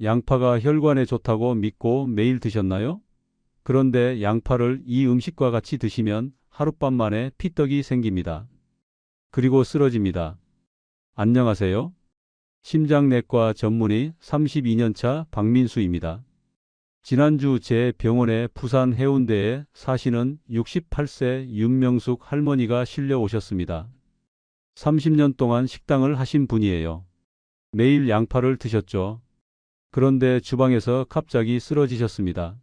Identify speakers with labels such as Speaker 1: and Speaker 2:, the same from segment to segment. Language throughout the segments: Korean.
Speaker 1: 양파가 혈관에 좋다고 믿고 매일 드셨나요? 그런데 양파를 이 음식과 같이 드시면 하룻밤 만에 피떡이 생깁니다. 그리고 쓰러집니다. 안녕하세요. 심장내과 전문의 32년차 박민수입니다. 지난주 제 병원에 부산 해운대에 사시는 68세 윤명숙 할머니가 실려 오셨습니다. 30년 동안 식당을 하신 분이에요. 매일 양파를 드셨죠. 그런데 주방에서 갑자기 쓰러지셨습니다.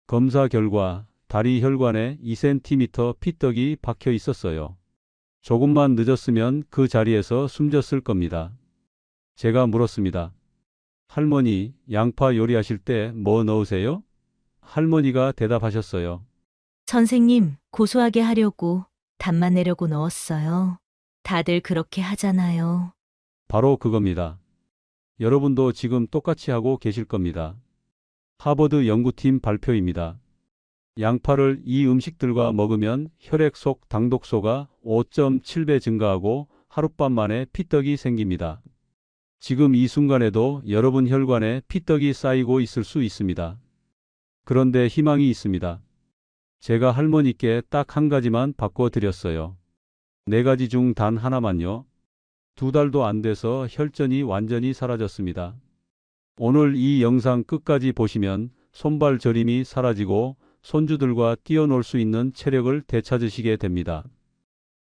Speaker 1: 검사 결과 다리 혈관에 2cm 피떡이 박혀 있었어요. 조금만 늦었으면 그 자리에서 숨졌을 겁니다. 제가 물었습니다. 할머니, 양파 요리하실 때 뭐 넣으세요? 할머니가 대답하셨어요.
Speaker 2: 선생님, 고소하게 하려고 단맛 내려고 넣었어요. 다들 그렇게 하잖아요.
Speaker 1: 바로 그겁니다. 여러분도 지금 똑같이 하고 계실 겁니다. 하버드 연구팀 발표입니다. 양파를 이 음식들과 먹으면 혈액 속 당독소가 5.7배 증가하고 하룻밤 만에 피떡이 생깁니다. 지금 이 순간에도 여러분 혈관에 피떡이 쌓이고 있을 수 있습니다. 그런데 희망이 있습니다. 제가 할머니께 딱 한 가지만 바꿔드렸어요. 4가지 중 단 하나만요. 2달도 안 돼서 혈전이 완전히 사라졌습니다. 오늘 이 영상 끝까지 보시면 손발 저림이 사라지고 손주들과 뛰어놀 수 있는 체력을 되찾으시게 됩니다.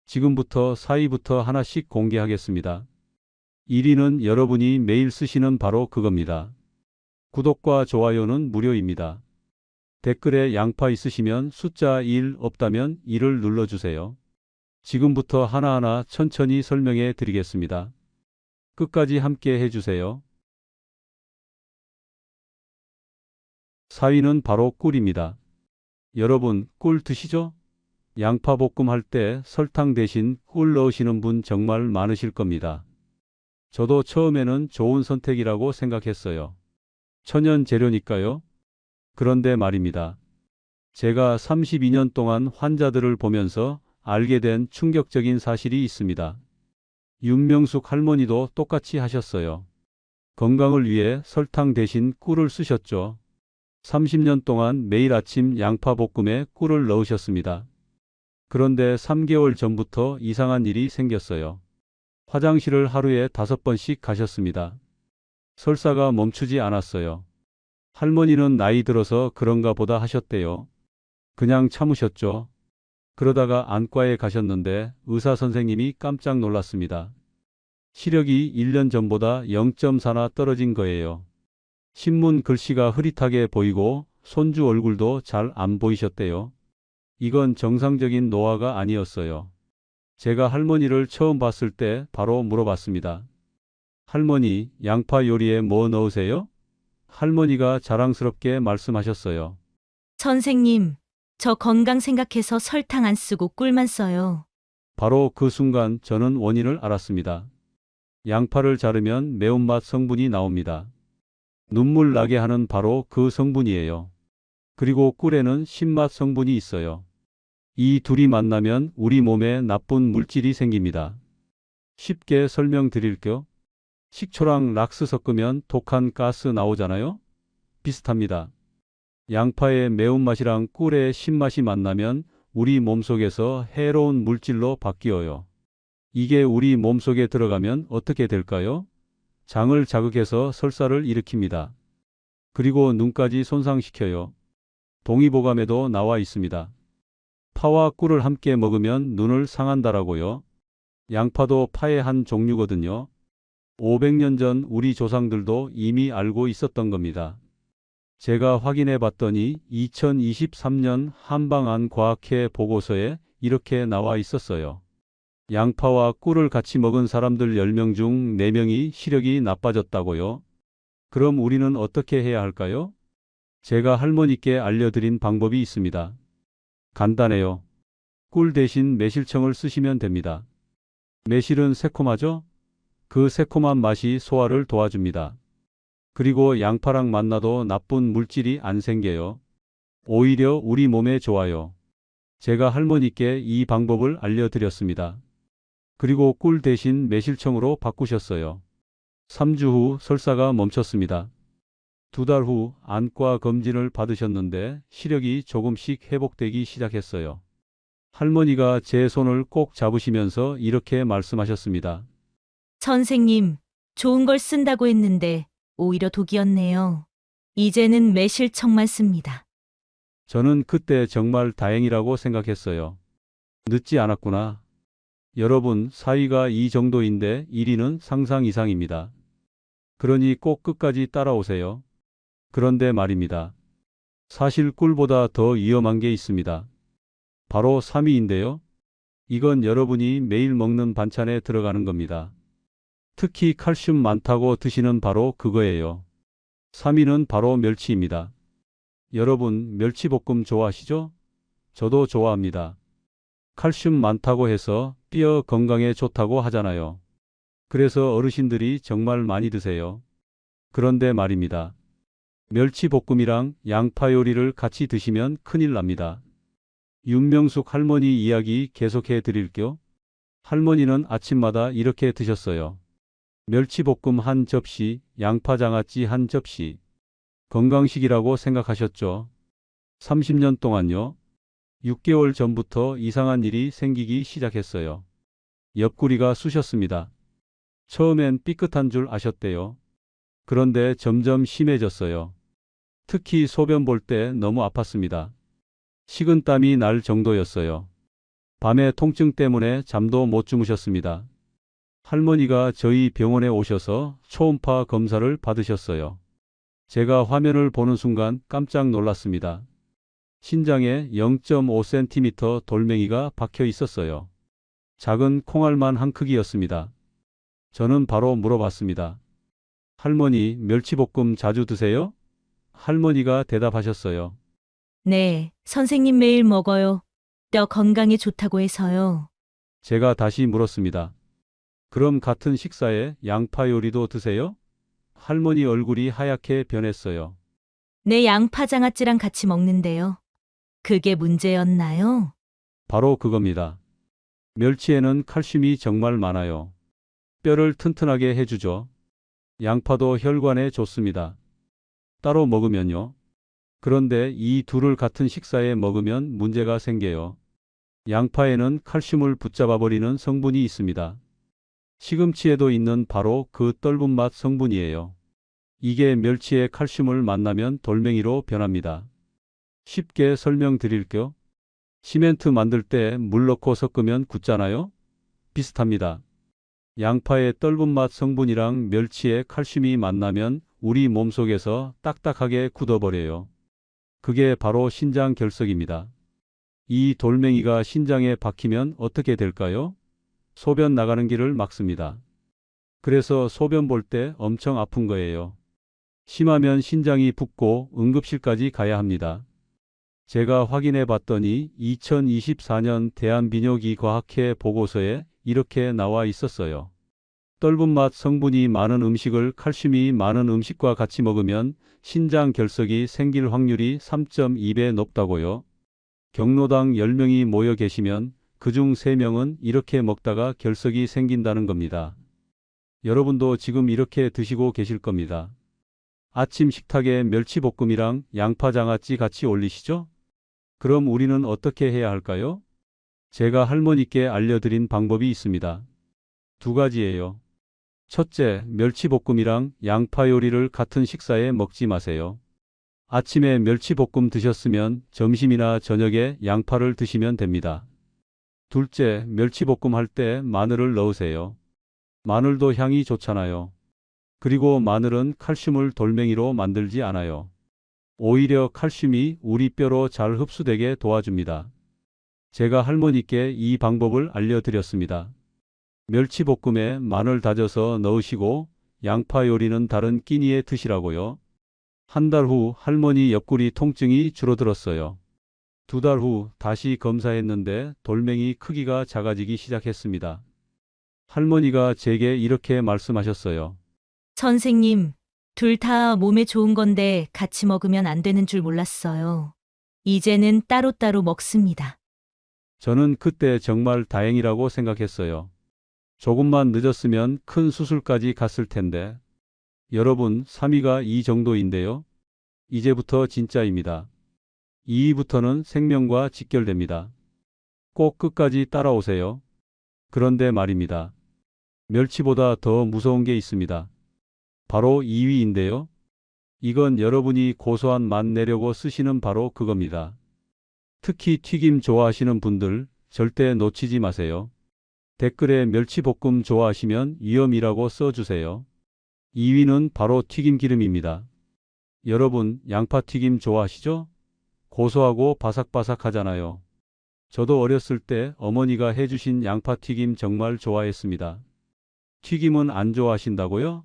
Speaker 1: 지금부터 4위부터 하나씩 공개하겠습니다. 1위는 여러분이 매일 쓰시는 바로 그겁니다. 구독과 좋아요는 무료입니다. 댓글에 양파 있으시면 숫자 1 없다면 1을 눌러주세요. 지금부터 하나하나 천천히 설명해 드리겠습니다. 끝까지 함께 해주세요. 4위는 바로 꿀입니다. 여러분, 꿀 드시죠? 양파 볶음 할 때 설탕 대신 꿀 넣으시는 분 정말 많으실 겁니다. 저도 처음에는 좋은 선택이라고 생각했어요. 천연 재료니까요. 그런데 말입니다. 제가 32년 동안 환자들을 보면서 알게 된 충격적인 사실이 있습니다. 윤명숙 할머니도 똑같이 하셨어요. 건강을 위해 설탕 대신 꿀을 쓰셨죠. 30년 동안 매일 아침 양파 볶음에 꿀을 넣으셨습니다. 그런데 3개월 전부터 이상한 일이 생겼어요. 화장실을 하루에 5번씩 가셨습니다. 설사가 멈추지 않았어요. 할머니는 나이 들어서 그런가 보다 하셨대요. 그냥 참으셨죠. 그러다가 안과에 가셨는데 의사 선생님이 깜짝 놀랐습니다. 시력이 1년 전보다 0.4나 떨어진 거예요. 신문 글씨가 흐릿하게 보이고 손주 얼굴도 잘 안 보이셨대요. 이건 정상적인 노화가 아니었어요. 제가 할머니를 처음 봤을 때 바로 물어봤습니다. 할머니, 양파 요리에 뭐 넣으세요? 할머니가 자랑스럽게 말씀하셨어요.
Speaker 2: 선생님, 저 건강 생각해서 설탕 안 쓰고 꿀만 써요.
Speaker 1: 바로 그 순간 저는 원인을 알았습니다. 양파를 자르면 매운맛 성분이 나옵니다. 눈물 나게 하는 바로 그 성분이에요. 그리고 꿀에는 신맛 성분이 있어요. 이 둘이 만나면 우리 몸에 나쁜 물질이 생깁니다. 쉽게 설명드릴게요. 식초랑 락스 섞으면 독한 가스 나오잖아요? 비슷합니다. 양파의 매운맛이랑 꿀의 신맛이 만나면 우리 몸속에서 해로운 물질로 바뀌어요. 이게 우리 몸속에 들어가면 어떻게 될까요? 장을 자극해서 설사를 일으킵니다. 그리고 눈까지 손상시켜요. 동의보감에도 나와 있습니다. 파와 꿀을 함께 먹으면 눈을 상한다라고요. 양파도 파의 한 종류거든요. 500년 전 우리 조상들도 이미 알고 있었던 겁니다. 제가 확인해 봤더니 2023년 한방안과학회 보고서에 이렇게 나와 있었어요. 양파와 꿀을 같이 먹은 사람들 10명 중 4명이 시력이 나빠졌다고요. 그럼 우리는 어떻게 해야 할까요? 제가 할머니께 알려드린 방법이 있습니다. 간단해요. 꿀 대신 매실청을 쓰시면 됩니다. 매실은 새콤하죠? 그 새콤한 맛이 소화를 도와줍니다. 그리고 양파랑 만나도 나쁜 물질이 안 생겨요. 오히려 우리 몸에 좋아요. 제가 할머니께 이 방법을 알려드렸습니다. 그리고 꿀 대신 매실청으로 바꾸셨어요. 3주 후 설사가 멈췄습니다. 2달 후 안과 검진을 받으셨는데 시력이 조금씩 회복되기 시작했어요. 할머니가 제 손을 꼭 잡으시면서 이렇게 말씀하셨습니다.
Speaker 2: 선생님, 좋은 걸 쓴다고 했는데 오히려 독이었네요. 이제는 매실청만 씁니다.
Speaker 1: 저는 그때 정말 다행이라고 생각했어요. 늦지 않았구나. 여러분, 사위가 이 정도인데 1위는 상상 이상입니다. 그러니 꼭 끝까지 따라오세요. 그런데 말입니다. 사실 꿀보다 더 위험한 게 있습니다. 바로 3위인데요. 이건 여러분이 매일 먹는 반찬에 들어가는 겁니다. 특히 칼슘 많다고 드시는 바로 그거예요. 3위는 바로 멸치입니다. 여러분, 멸치볶음 좋아하시죠? 저도 좋아합니다. 칼슘 많다고 해서 뼈 건강에 좋다고 하잖아요. 그래서 어르신들이 정말 많이 드세요. 그런데 말입니다. 멸치볶음이랑 양파 요리를 같이 드시면 큰일 납니다. 윤명숙 할머니 이야기 계속해 드릴게요. 할머니는 아침마다 이렇게 드셨어요. 멸치볶음 한 접시, 양파장아찌 한 접시. 건강식이라고 생각하셨죠? 30년 동안요. 6개월 전부터 이상한 일이 생기기 시작했어요. 옆구리가 쑤셨습니다. 처음엔 삐끗한 줄 아셨대요. 그런데 점점 심해졌어요. 특히 소변 볼 때 너무 아팠습니다. 식은땀이 날 정도였어요. 밤에 통증 때문에 잠도 못 주무셨습니다. 할머니가 저희 병원에 오셔서 초음파 검사를 받으셨어요. 제가 화면을 보는 순간 깜짝 놀랐습니다. 신장에 0.5cm 돌멩이가 박혀 있었어요. 작은 콩알만 한 크기였습니다. 저는 바로 물어봤습니다. 할머니, 멸치볶음 자주 드세요? 할머니가 대답하셨어요.
Speaker 2: 네, 선생님 매일 먹어요. 뼈 건강에 좋다고 해서요.
Speaker 1: 제가 다시 물었습니다. 그럼 같은 식사에 양파 요리도 드세요? 할머니 얼굴이 하얗게 변했어요.
Speaker 2: 내 양파장아찌랑 같이 먹는데요. 그게 문제였나요?
Speaker 1: 바로 그겁니다. 멸치에는 칼슘이 정말 많아요. 뼈를 튼튼하게 해주죠. 양파도 혈관에 좋습니다. 따로 먹으면요. 그런데 이 둘을 같은 식사에 먹으면 문제가 생겨요. 양파에는 칼슘을 붙잡아버리는 성분이 있습니다. 시금치에도 있는 바로 그 떫은 맛 성분이에요. 이게 멸치에 칼슘을 만나면 돌멩이로 변합니다. 쉽게 설명드릴게요. 시멘트 만들 때 물 넣고 섞으면 굳잖아요? 비슷합니다. 양파의 떫은 맛 성분이랑 멸치의 칼슘이 만나면 우리 몸속에서 딱딱하게 굳어버려요. 그게 바로 신장 결석입니다. 이 돌멩이가 신장에 박히면 어떻게 될까요? 소변 나가는 길을 막습니다. 그래서 소변 볼 때 엄청 아픈 거예요. 심하면 신장이 붓고 응급실까지 가야 합니다. 제가 확인해 봤더니 2024년 대한비뇨기과학회 보고서에 이렇게 나와 있었어요. 떫은 맛 성분이 많은 음식을 칼슘이 많은 음식과 같이 먹으면 신장 결석이 생길 확률이 3.2배 높다고요. 경로당 10명이 모여 계시면 그중 3명은 이렇게 먹다가 결석이 생긴다는 겁니다. 여러분도 지금 이렇게 드시고 계실 겁니다. 아침 식탁에 멸치볶음이랑 양파장아찌 같이 올리시죠? 그럼 우리는 어떻게 해야 할까요? 제가 할머니께 알려드린 방법이 있습니다. 2가지예요. 첫째, 멸치볶음이랑 양파 요리를 같은 식사에 먹지 마세요. 아침에 멸치볶음 드셨으면 점심이나 저녁에 양파를 드시면 됩니다. 둘째, 멸치볶음 할 때 마늘을 넣으세요. 마늘도 향이 좋잖아요. 그리고 마늘은 칼슘을 돌멩이로 만들지 않아요. 오히려 칼슘이 우리 뼈로 잘 흡수되게 도와줍니다. 제가 할머니께 이 방법을 알려드렸습니다. 멸치볶음에 마늘 다져서 넣으시고 양파 요리는 다른 끼니에 드시라고요. 한 달 후 할머니 옆구리 통증이 줄어들었어요. 2달 후 다시 검사했는데 돌멩이 크기가 작아지기 시작했습니다. 할머니가 제게 이렇게 말씀하셨어요.
Speaker 2: 선생님, 둘 다 몸에 좋은 건데 같이 먹으면 안 되는 줄 몰랐어요. 이제는 따로따로 먹습니다.
Speaker 1: 저는 그때 정말 다행이라고 생각했어요. 조금만 늦었으면 큰 수술까지 갔을 텐데. 여러분, 3위가 이 정도인데요. 이제부터 진짜입니다. 2위부터는 생명과 직결됩니다. 꼭 끝까지 따라오세요. 그런데 말입니다. 멸치보다 더 무서운 게 있습니다. 바로 2위인데요. 이건 여러분이 고소한 맛 내려고 쓰시는 바로 그겁니다. 특히 튀김 좋아하시는 분들 절대 놓치지 마세요. 댓글에 멸치볶음 좋아하시면 위험이라고 써주세요. 2위는 바로 튀김기름입니다. 여러분, 양파튀김 좋아하시죠? 고소하고 바삭바삭하잖아요. 저도 어렸을 때 어머니가 해주신 양파튀김 정말 좋아했습니다. 튀김은 안 좋아하신다고요?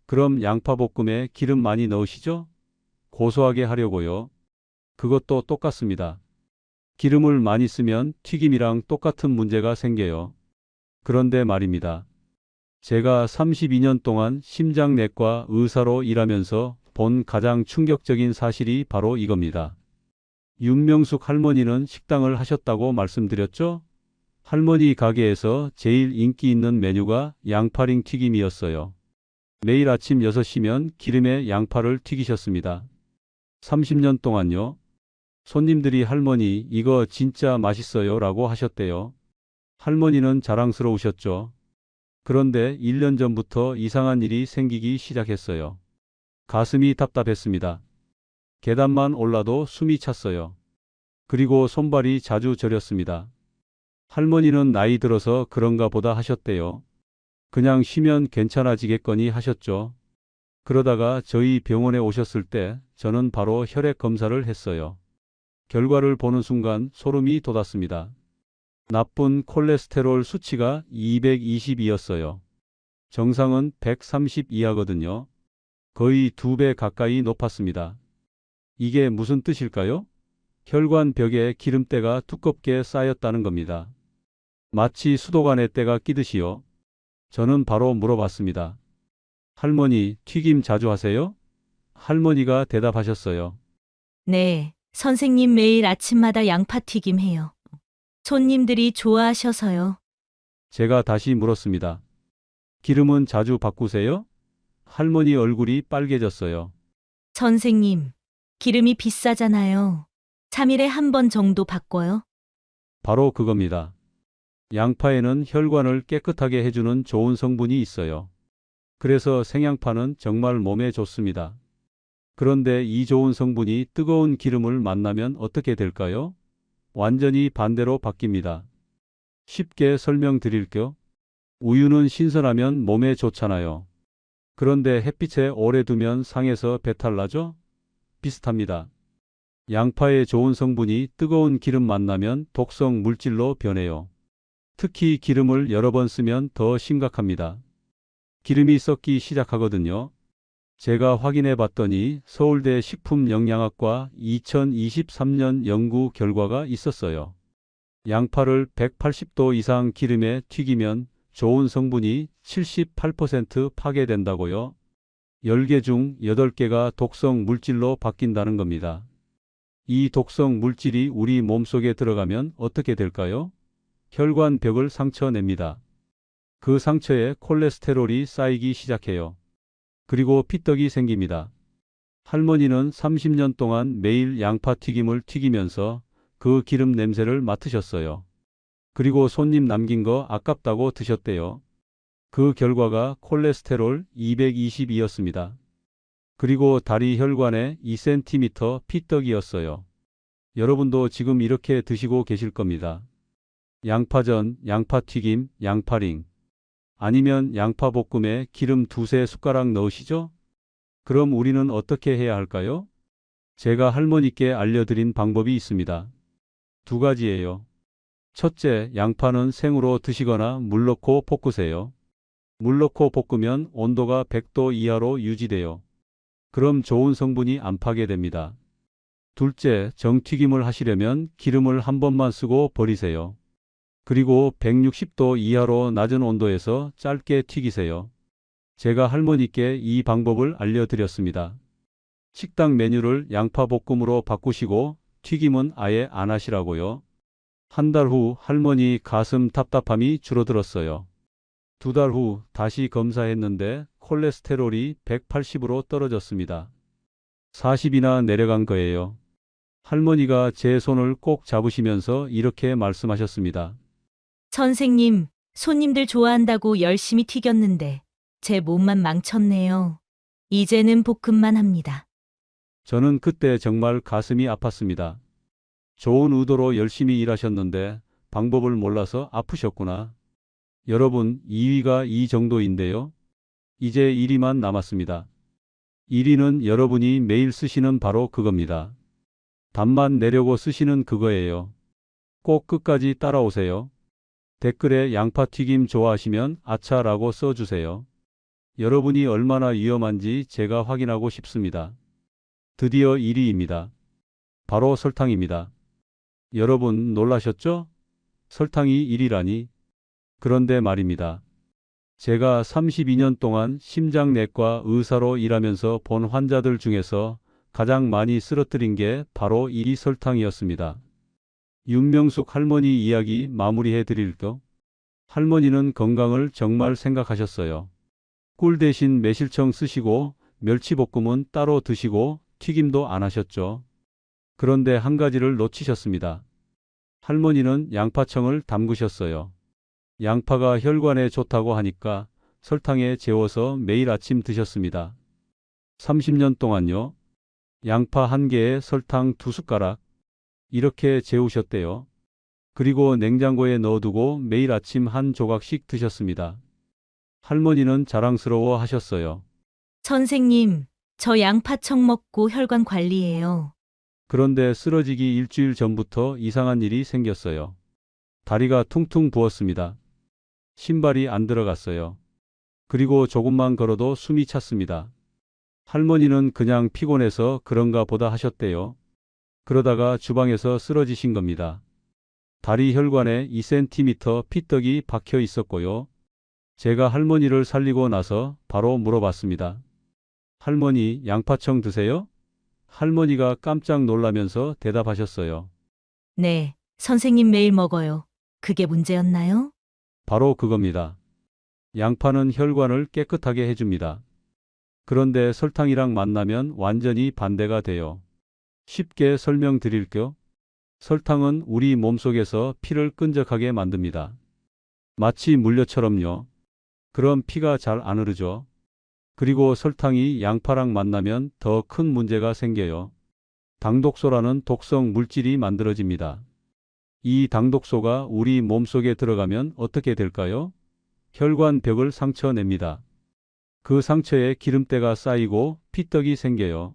Speaker 1: 그럼 양파볶음에 기름 많이 넣으시죠? 고소하게 하려고요. 그것도 똑같습니다. 기름을 많이 쓰면 튀김이랑 똑같은 문제가 생겨요. 그런데 말입니다. 제가 32년 동안 심장내과 의사로 일하면서 본 가장 충격적인 사실이 바로 이겁니다. 윤명숙 할머니는 식당을 하셨다고 말씀드렸죠? 할머니 가게에서 제일 인기 있는 메뉴가 양파링 튀김이었어요. 매일 아침 6시면 기름에 양파를 튀기셨습니다. 30년 동안요. 손님들이 할머니 이거 진짜 맛있어요 라고 하셨대요. 할머니는 자랑스러우셨죠. 그런데 1년 전부터 이상한 일이 생기기 시작했어요. 가슴이 답답했습니다. 계단만 올라도 숨이 찼어요. 그리고 손발이 자주 저렸습니다. 할머니는 나이 들어서 그런가 보다 하셨대요. 그냥 쉬면 괜찮아지겠거니 하셨죠. 그러다가 저희 병원에 오셨을 때 저는 바로 혈액 검사를 했어요. 결과를 보는 순간 소름이 돋았습니다. 나쁜 콜레스테롤 수치가 220이었어요. 정상은 130 이하거든요. 거의 2배 가까이 높았습니다. 이게 무슨 뜻일까요? 혈관 벽에 기름때가 두껍게 쌓였다는 겁니다. 마치 수도관에 때가 끼듯이요. 저는 바로 물어봤습니다. 할머니, 튀김 자주 하세요? 할머니가 대답하셨어요.
Speaker 2: 네, 선생님 매일 아침마다 양파튀김 해요. 손님들이 좋아하셔서요.
Speaker 1: 제가 다시 물었습니다. 기름은 자주 바꾸세요? 할머니 얼굴이 빨개졌어요.
Speaker 2: 선생님, 기름이 비싸잖아요. 3일에 한 번 정도 바꿔요.
Speaker 1: 바로 그겁니다. 양파에는 혈관을 깨끗하게 해주는 좋은 성분이 있어요. 그래서 생양파는 정말 몸에 좋습니다. 그런데 이 좋은 성분이 뜨거운 기름을 만나면 어떻게 될까요? 완전히 반대로 바뀝니다. 쉽게 설명드릴게요. 우유는 신선하면 몸에 좋잖아요. 그런데 햇빛에 오래 두면 상해서 배탈 나죠? 비슷합니다. 양파의 좋은 성분이 뜨거운 기름 만나면 독성 물질로 변해요. 특히 기름을 여러 번 쓰면 더 심각합니다. 기름이 썩기 시작하거든요. 제가 확인해 봤더니 서울대 식품영양학과 2023년 연구 결과가 있었어요. 양파를 180도 이상 기름에 튀기면 좋은 성분이 78% 파괴된다고요. 10개 중 8개가 독성 물질로 바뀐다는 겁니다. 이 독성 물질이 우리 몸속에 들어가면 어떻게 될까요? 혈관 벽을 상처냅니다. 그 상처에 콜레스테롤이 쌓이기 시작해요. 그리고 피떡이 생깁니다. 할머니는 30년 동안 매일 양파 튀김을 튀기면서 그 기름 냄새를 맡으셨어요. 그리고 손님 남긴 거 아깝다고 드셨대요. 그 결과가 콜레스테롤 220이었습니다. 그리고 다리 혈관에 2cm 피떡이었어요. 여러분도 지금 이렇게 드시고 계실 겁니다. 양파전, 양파튀김, 양파링. 아니면 양파볶음에 기름 2~3 숟가락 넣으시죠? 그럼 우리는 어떻게 해야 할까요? 제가 할머니께 알려드린 방법이 있습니다. 2가지예요. 첫째, 양파는 생으로 드시거나 물 넣고 볶으세요. 물 넣고 볶으면 온도가 100도 이하로 유지돼요. 그럼 좋은 성분이 안 파괴됩니다. 둘째, 정튀김을 하시려면 기름을 한 번만 쓰고 버리세요. 그리고 160도 이하로 낮은 온도에서 짧게 튀기세요. 제가 할머니께 이 방법을 알려드렸습니다. 식당 메뉴를 양파볶음으로 바꾸시고 튀김은 아예 안 하시라고요. 한 달 후 할머니 가슴 답답함이 줄어들었어요. 2달 후 다시 검사했는데 콜레스테롤이 180으로 떨어졌습니다. 40이나 내려간 거예요. 할머니가 제 손을 꼭 잡으시면서 이렇게 말씀하셨습니다.
Speaker 2: 선생님, 손님들 좋아한다고 열심히 튀겼는데 제 몸만 망쳤네요. 이제는 볶음만 합니다.
Speaker 1: 저는 그때 정말 가슴이 아팠습니다. 좋은 의도로 열심히 일하셨는데 방법을 몰라서 아프셨구나. 여러분, 2위가 이 정도인데요. 이제 1위만 남았습니다. 1위는 여러분이 매일 쓰시는 바로 그겁니다. 답만 내려고 쓰시는 그거예요. 꼭 끝까지 따라오세요. 댓글에 양파튀김 좋아하시면 아차라고 써주세요. 여러분이 얼마나 위험한지 제가 확인하고 싶습니다. 드디어 1위입니다. 바로 설탕입니다. 여러분 놀라셨죠? 설탕이 1위라니. 그런데 말입니다. 제가 32년 동안 심장내과 의사로 일하면서 본 환자들 중에서 가장 많이 쓰러뜨린 게 바로 이 설탕이었습니다. 윤명숙 할머니 이야기 마무리해 드릴까? 할머니는 건강을 정말 생각하셨어요. 꿀 대신 매실청 쓰시고 멸치볶음은 따로 드시고 튀김도 안 하셨죠. 그런데 한 가지를 놓치셨습니다. 할머니는 양파청을 담그셨어요. 양파가 혈관에 좋다고 하니까 설탕에 재워서 매일 아침 드셨습니다. 30년 동안요. 양파 한 개에 설탕 2숟가락 이렇게 재우셨대요. 그리고 냉장고에 넣어두고 매일 아침 한 조각씩 드셨습니다. 할머니는 자랑스러워 하셨어요.
Speaker 2: 선생님, 저 양파청 먹고 혈관 관리해요.
Speaker 1: 그런데 쓰러지기 일주일 전부터 이상한 일이 생겼어요. 다리가 퉁퉁 부었습니다. 신발이 안 들어갔어요. 그리고 조금만 걸어도 숨이 찼습니다. 할머니는 그냥 피곤해서 그런가 보다 하셨대요. 그러다가 주방에서 쓰러지신 겁니다. 다리 혈관에 2cm 피떡이 박혀 있었고요. 제가 할머니를 살리고 나서 바로 물어봤습니다. 할머니, 양파청 드세요? 할머니가 깜짝 놀라면서 대답하셨어요.
Speaker 2: 네, 선생님 매일 먹어요. 그게 문제였나요?
Speaker 1: 바로 그겁니다. 양파는 혈관을 깨끗하게 해줍니다. 그런데 설탕이랑 만나면 완전히 반대가 돼요. 쉽게 설명드릴게요. 설탕은 우리 몸속에서 피를 끈적하게 만듭니다. 마치 물엿처럼요. 그럼 피가 잘 안 흐르죠. 그리고 설탕이 양파랑 만나면 더 큰 문제가 생겨요. 당독소라는 독성 물질이 만들어집니다. 이 당독소가 우리 몸속에 들어가면 어떻게 될까요? 혈관 벽을 상처냅니다. 그 상처에 기름때가 쌓이고 피떡이 생겨요.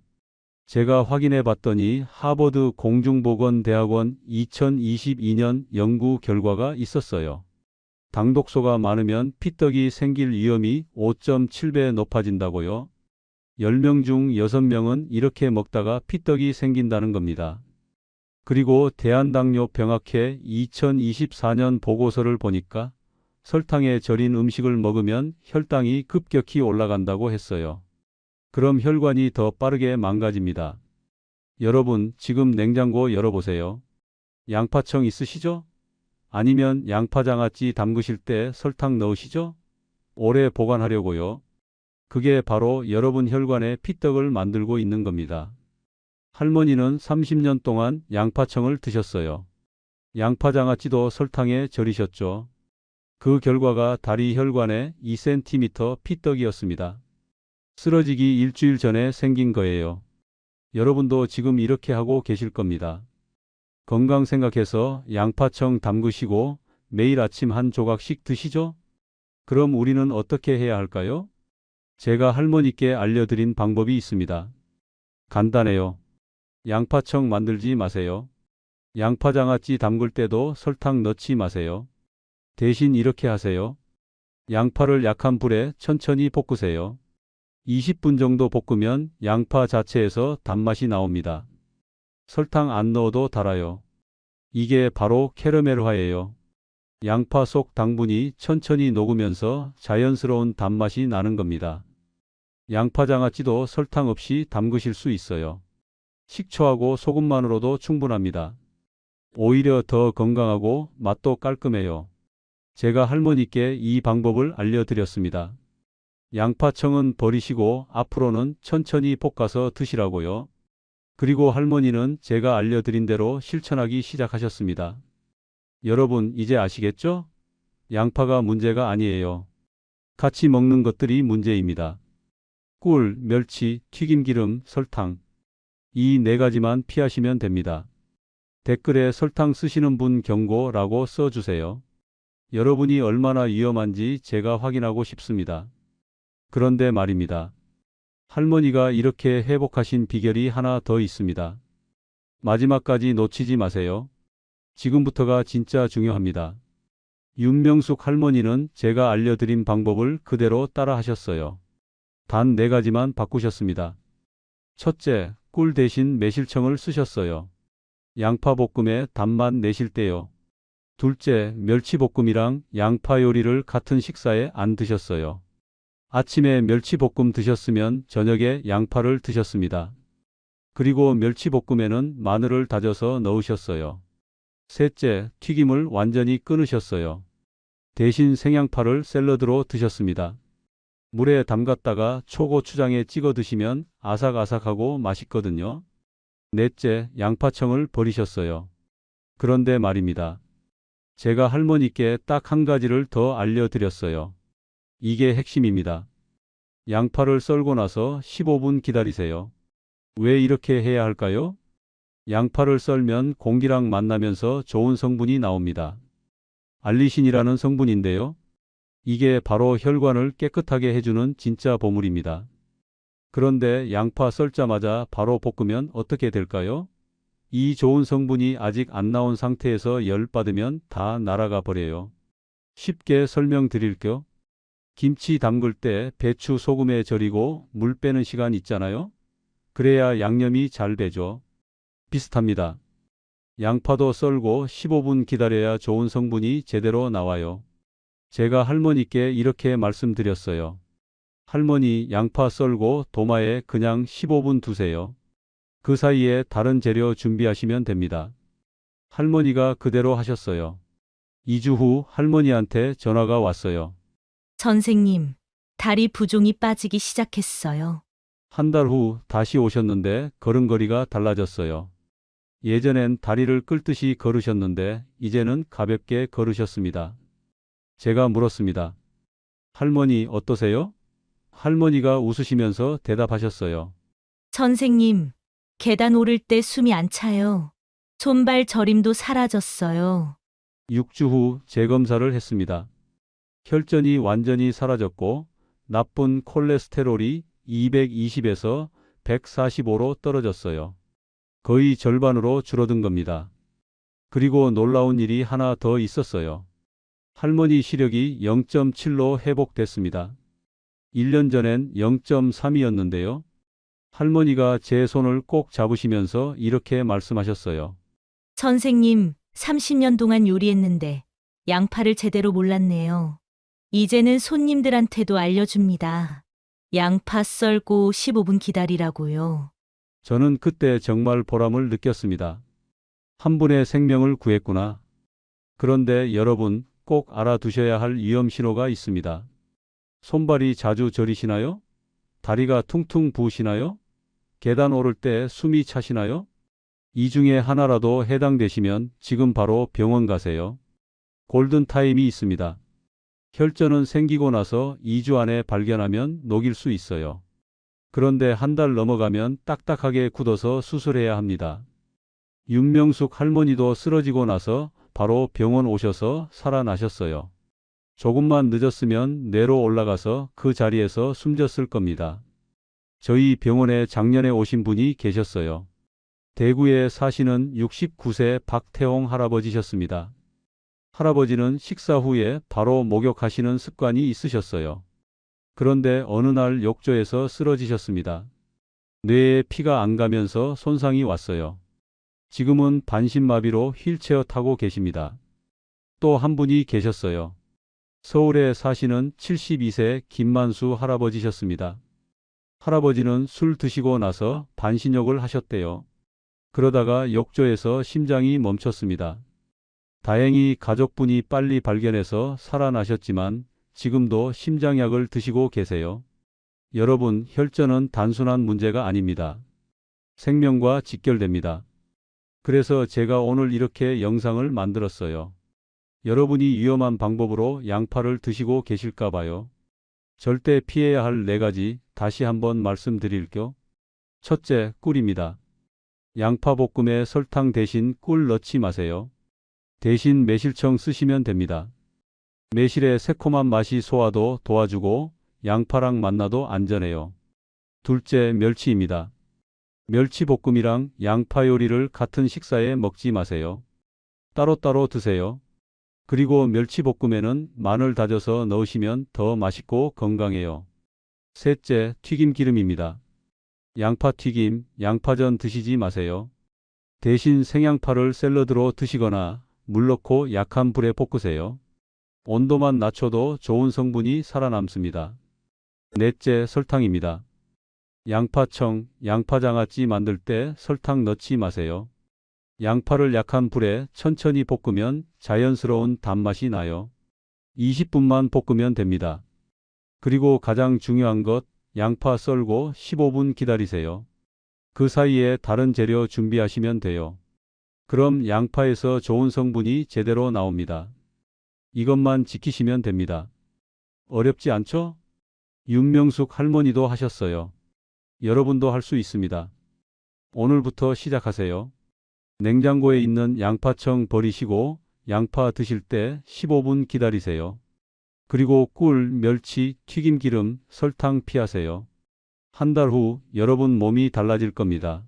Speaker 1: 제가 확인해 봤더니 하버드 공중보건대학원 2022년 연구 결과가 있었어요. 당독소가 많으면 피떡이 생길 위험이 5.7배 높아진다고요. 10명 중 6명은 이렇게 먹다가 피떡이 생긴다는 겁니다. 그리고 대한당뇨병학회 2024년 보고서를 보니까 설탕에 절인 음식을 먹으면 혈당이 급격히 올라간다고 했어요. 그럼 혈관이 더 빠르게 망가집니다. 여러분, 지금 냉장고 열어보세요. 양파청 있으시죠? 아니면 양파장아찌 담그실 때 설탕 넣으시죠? 오래 보관하려고요. 그게 바로 여러분 혈관에 피떡을 만들고 있는 겁니다. 할머니는 30년 동안 양파청을 드셨어요. 양파장아찌도 설탕에 절이셨죠. 그 결과가 다리 혈관에 2cm 피떡이었습니다. 쓰러지기 일주일 전에 생긴 거예요. 여러분도 지금 이렇게 하고 계실 겁니다. 건강 생각해서 양파청 담그시고 매일 아침 한 조각씩 드시죠? 그럼 우리는 어떻게 해야 할까요? 제가 할머니께 알려드린 방법이 있습니다. 간단해요. 양파청 만들지 마세요. 양파장아찌 담글 때도 설탕 넣지 마세요. 대신 이렇게 하세요. 양파를 약한 불에 천천히 볶으세요. 20분 정도 볶으면 양파 자체에서 단맛이 나옵니다. 설탕 안 넣어도 달아요. 이게 바로 캐러멜화예요. 양파 속 당분이 천천히 녹으면서 자연스러운 단맛이 나는 겁니다. 양파장아찌도 설탕 없이 담그실 수 있어요. 식초하고 소금만으로도 충분합니다. 오히려 더 건강하고 맛도 깔끔해요. 제가 할머니께 이 방법을 알려드렸습니다. 양파청은 버리시고 앞으로는 천천히 볶아서 드시라고요. 그리고 할머니는 제가 알려드린 대로 실천하기 시작하셨습니다. 여러분, 이제 아시겠죠? 양파가 문제가 아니에요. 같이 먹는 것들이 문제입니다. 꿀, 멸치, 튀김기름, 설탕. 이 네 가지만 피하시면 됩니다. 댓글에 설탕 쓰시는 분 경고라고 써주세요. 여러분이 얼마나 위험한지 제가 확인하고 싶습니다. 그런데 말입니다. 할머니가 이렇게 회복하신 비결이 하나 더 있습니다. 마지막까지 놓치지 마세요. 지금부터가 진짜 중요합니다. 윤명숙 할머니는 제가 알려드린 방법을 그대로 따라 하셨어요. 단 네 가지만 바꾸셨습니다. 첫째, 꿀 대신 매실청을 쓰셨어요. 양파볶음에 단맛 내실 때요. 둘째, 멸치볶음이랑 양파 요리를 같은 식사에 안 드셨어요. 아침에 멸치볶음 드셨으면 저녁에 양파를 드셨습니다. 그리고 멸치볶음에는 마늘을 다져서 넣으셨어요. 셋째, 튀김을 완전히 끊으셨어요. 대신 생양파를 샐러드로 드셨습니다. 물에 담갔다가 초고추장에 찍어 드시면 아삭아삭하고 맛있거든요. 넷째, 양파청을 버리셨어요. 그런데 말입니다. 제가 할머니께 딱 한 가지를 더 알려드렸어요. 이게 핵심입니다. 양파를 썰고 나서 15분 기다리세요. 왜 이렇게 해야 할까요? 양파를 썰면 공기랑 만나면서 좋은 성분이 나옵니다. 알리신이라는 성분인데요. 이게 바로 혈관을 깨끗하게 해주는 진짜 보물입니다. 그런데 양파 썰자마자 바로 볶으면 어떻게 될까요? 이 좋은 성분이 아직 안 나온 상태에서 열 받으면 다 날아가 버려요. 쉽게 설명드릴게요. 김치 담글 때 배추 소금에 절이고 물 빼는 시간 있잖아요. 그래야 양념이 잘 배죠. 비슷합니다. 양파도 썰고 15분 기다려야 좋은 성분이 제대로 나와요. 제가 할머니께 이렇게 말씀드렸어요. 할머니, 양파 썰고 도마에 그냥 15분 두세요. 그 사이에 다른 재료 준비하시면 됩니다. 할머니가 그대로 하셨어요. 2주 후 할머니한테 전화가 왔어요.
Speaker 2: 선생님, 다리 부종이 빠지기 시작했어요.
Speaker 1: 한 달 후 다시 오셨는데 걸음걸이가 달라졌어요. 예전엔 다리를 끌듯이 걸으셨는데 이제는 가볍게 걸으셨습니다. 제가 물었습니다. 할머니 어떠세요? 할머니가 웃으시면서 대답하셨어요.
Speaker 2: 선생님, 계단 오를 때 숨이 안 차요. 손발 저림도 사라졌어요.
Speaker 1: 6주 후 재검사를 했습니다. 혈전이 완전히 사라졌고 나쁜 콜레스테롤이 220에서 145로 떨어졌어요. 거의 절반으로 줄어든 겁니다. 그리고 놀라운 일이 하나 더 있었어요. 할머니 시력이 0.7로 회복됐습니다. 1년 전엔 0.3이었는데요. 할머니가 제 손을 꼭 잡으시면서 이렇게 말씀하셨어요.
Speaker 2: 선생님, 30년 동안 요리했는데 양파를 제대로 몰랐네요. 이제는 손님들한테도 알려줍니다. 양파 썰고 15분 기다리라고요.
Speaker 1: 저는 그때 정말 보람을 느꼈습니다. 한 분의 생명을 구했구나. 그런데 여러분 꼭 알아두셔야 할 위험 신호가 있습니다. 손발이 자주 저리시나요? 다리가 퉁퉁 부으시나요? 계단 오를 때 숨이 차시나요? 이 중에 하나라도 해당되시면 지금 바로 병원 가세요. 골든타임이 있습니다. 혈전은 생기고 나서 2주 안에 발견하면 녹일 수 있어요. 그런데 한 달 넘어가면 딱딱하게 굳어서 수술해야 합니다. 윤명숙 할머니도 쓰러지고 나서 바로 병원 오셔서 살아나셨어요. 조금만 늦었으면 뇌로 올라가서 그 자리에서 숨졌을 겁니다. 저희 병원에 작년에 오신 분이 계셨어요. 대구에 사시는 69세 박태홍 할아버지셨습니다. 할아버지는 식사 후에 바로 목욕하시는 습관이 있으셨어요. 그런데 어느 날 욕조에서 쓰러지셨습니다. 뇌에 피가 안 가면서 손상이 왔어요. 지금은 반신마비로 휠체어 타고 계십니다. 또 한 분이 계셨어요. 서울에 사시는 72세 김만수 할아버지셨습니다. 할아버지는 술 드시고 나서 반신욕을 하셨대요. 그러다가 욕조에서 심장이 멈췄습니다. 다행히 가족분이 빨리 발견해서 살아나셨지만 지금도 심장약을 드시고 계세요. 여러분, 혈전은 단순한 문제가 아닙니다. 생명과 직결됩니다. 그래서 제가 오늘 이렇게 영상을 만들었어요. 여러분이 위험한 방법으로 양파를 드시고 계실까 봐요. 절대 피해야 할 4가지 다시 한번 말씀드릴게요. 첫째, 꿀입니다. 양파 볶음에 설탕 대신 꿀 넣지 마세요. 대신 매실청 쓰시면 됩니다. 매실의 새콤한 맛이 소화도 도와주고 양파랑 만나도 안전해요. 둘째, 멸치입니다. 멸치볶음이랑 양파 요리를 같은 식사에 먹지 마세요. 따로따로 드세요. 그리고 멸치볶음에는 마늘 다져서 넣으시면 더 맛있고 건강해요. 셋째, 튀김기름입니다. 양파튀김, 양파전 드시지 마세요. 대신 생양파를 샐러드로 드시거나 물 넣고 약한 불에 볶으세요. 온도만 낮춰도 좋은 성분이 살아남습니다. 넷째, 설탕입니다. 양파청, 양파장아찌 만들 때 설탕 넣지 마세요. 양파를 약한 불에 천천히 볶으면 자연스러운 단맛이 나요. 20분만 볶으면 됩니다. 그리고 가장 중요한 것, 양파 썰고 15분 기다리세요. 그 사이에 다른 재료 준비하시면 돼요. 그럼 양파에서 좋은 성분이 제대로 나옵니다. 이것만 지키시면 됩니다. 어렵지 않죠? 윤명숙 할머니도 하셨어요. 여러분도 할 수 있습니다. 오늘부터 시작하세요. 냉장고에 있는 양파청 버리시고 양파 드실 때 15분 기다리세요. 그리고 꿀, 멸치, 튀김기름, 설탕 피하세요. 한 달 후 여러분 몸이 달라질 겁니다.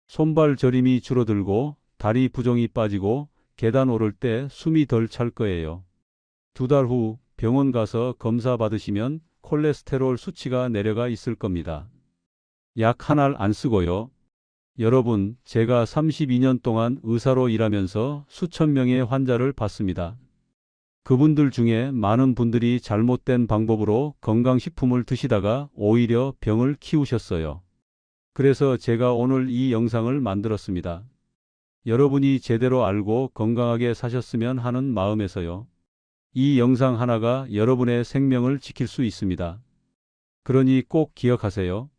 Speaker 1: 손발 저림이 줄어들고 다리 부종이 빠지고 계단 오를 때 숨이 덜 찰 거예요. 2달 후 병원 가서 검사 받으시면 콜레스테롤 수치가 내려가 있을 겁니다. 약 한 알 안 쓰고요. 여러분, 제가 32년 동안 의사로 일하면서 수천 명의 환자를 봤습니다. 그분들 중에 많은 분들이 잘못된 방법으로 건강식품을 드시다가 오히려 병을 키우셨어요. 그래서 제가 오늘 이 영상을 만들었습니다. 여러분이 제대로 알고 건강하게 사셨으면 하는 마음에서요. 이 영상 하나가 여러분의 생명을 지킬 수 있습니다. 그러니 꼭 기억하세요.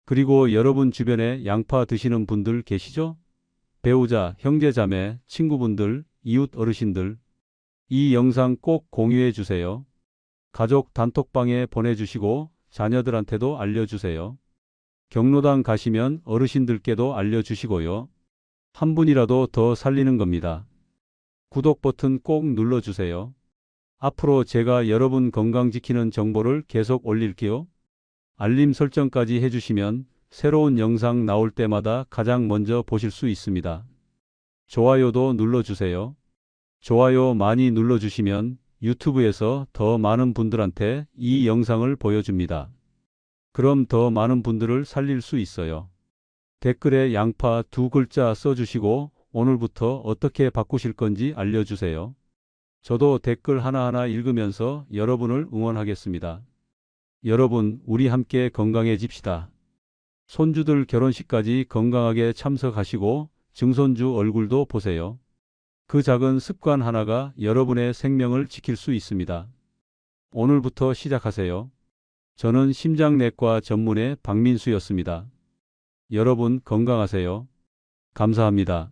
Speaker 1: 그리고 여러분 주변에 양파 드시는 분들 계시죠? 배우자, 형제자매, 친구분들, 이웃 어르신들. 이 영상 꼭 공유해 주세요. 가족 단톡방에 보내주시고 자녀들한테도 알려주세요. 경로당 가시면 어르신들께도 알려주시고요. 한 분이라도 더 살리는 겁니다. 구독 버튼 꼭 눌러주세요. 앞으로 제가 여러분 건강 지키는 정보를 계속 올릴게요. 알림 설정까지 해주시면 새로운 영상 나올 때마다 가장 먼저 보실 수 있습니다. 좋아요도 눌러주세요. 좋아요 많이 눌러주시면 유튜브에서 더 많은 분들한테 이 영상을 보여줍니다. 그럼 더 많은 분들을 살릴 수 있어요. 댓글에 양파 2글자 써주시고 오늘부터 어떻게 바꾸실 건지 알려주세요. 저도 댓글 하나하나 읽으면서 여러분을 응원하겠습니다. 여러분, 우리 함께 건강해집시다. 손주들 결혼식까지 건강하게 참석하시고 증손주 얼굴도 보세요. 그 작은 습관 하나가 여러분의 생명을 지킬 수 있습니다. 오늘부터 시작하세요. 저는 심장내과 전문의 박민수였습니다. 여러분 건강하세요. 감사합니다.